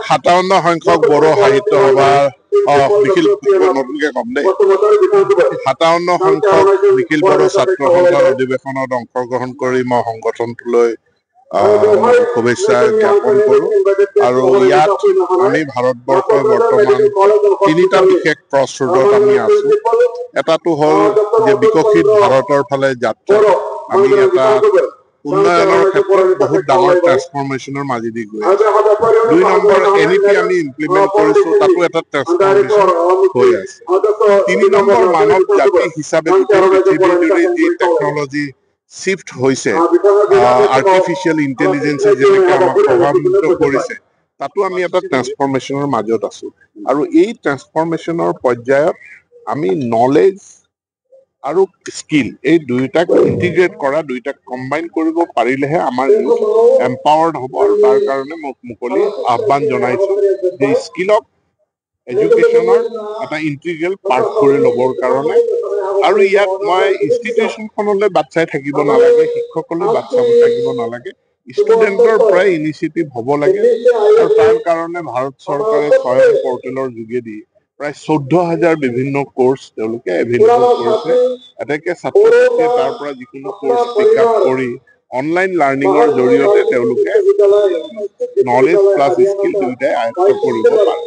57 সংখ্যক বড়ো সাহিত্য সভাৰ নিখিল নতুনকে কম দেই 57 সংখ্যক নিখিল বড়ো ছাত্ৰ সন্থাৰ অধিৱেশনত অংশগ্ৰহণ কৰি মই সংগঠনটোলৈ শুভেচ্ছা জ্ঞাপন কৰো আৰু ইয়াত আমি ভাৰতবৰ্ষৰ বৰ্তমান তিনিটা বিশেষ ক্ৰছৰোডত আমি আছো এটাটো হ'ল যে বিকশিত ভাৰতৰ ফালে যাত্ৰা আমি এটা উন্নয়নৰ ক্ষেত্ৰত বহুত ডাঙৰ ট্ৰান্সফৰমেশ্যনৰ মাজেদি গৈ আছো 2 নম্বৰ এনইপি আমি ইমপ্লিমেণ্ট কৰিছো তাতো এটা ট্ৰান্সফৰমেশ্যন হৈ আছে 3 নম্বৰ মানৱ জাতি হিচাপে গোটেই পৃথিৱীৰ যি টেকনলজি শিফট হৈছে আৰ্টিফিচিয়েল ইন্টেলিজেন্সে যেনেকৈ আমাক প্ৰভাৱিত কৰিছে তাতো আমি এটা ট্ৰান্সফৰমেশ্যনৰ মাজত আছো আৰু এই ট্ৰান্সফৰমেশ্যনৰ পৰ্যায়ত আমি নলেজ আৰু স্কিল এই দুইটাক ইন্টিগ্ৰেট কৰা দুইটাক কম্বাইন কৰিব পাৰিলেহে আমাৰ এম্পাৱাৰ্ড হ'ব আৰু তাৰ কাৰণে মোক মুকলি আহ্বান জনাইছো যে স্কিলক এডুকেশ্যনৰ এটা ইন্টিগ্ৰেল পাৰ্ট কৰি ল'বৰ কাৰণে আৰু ইয়াত মই ইনষ্টিটিউশ্যনখনলৈ বাট চাই থাকিব নালাগে শিক্ষকলৈ বাট চাই থাকিব নালাগে ষ্টুডেণ্টৰ পৰাই ইনিচিয়েটিভ হ'ব লাগে আৰু তাৰ কাৰণে ভাৰত চৰকাৰে স্বয়ং পৰ্টেলৰ যোগেদি প্ৰায় 14,000 বিভিন্ন কোৰ্চ তেওঁলোকে এভেইলেবল কৰিছে এতেকে ছাত্ৰ ছাত্ৰীয়ে তাৰ পৰা যিকোনো কোৰ্চ পিক আপ কৰি অনলাইন লাৰ্ণিঙৰ জৰিয়তে তেওঁলোকে নলেজ প্লাছ স্কিল দুয়োটাই আয়ত্ত কৰিব পাৰে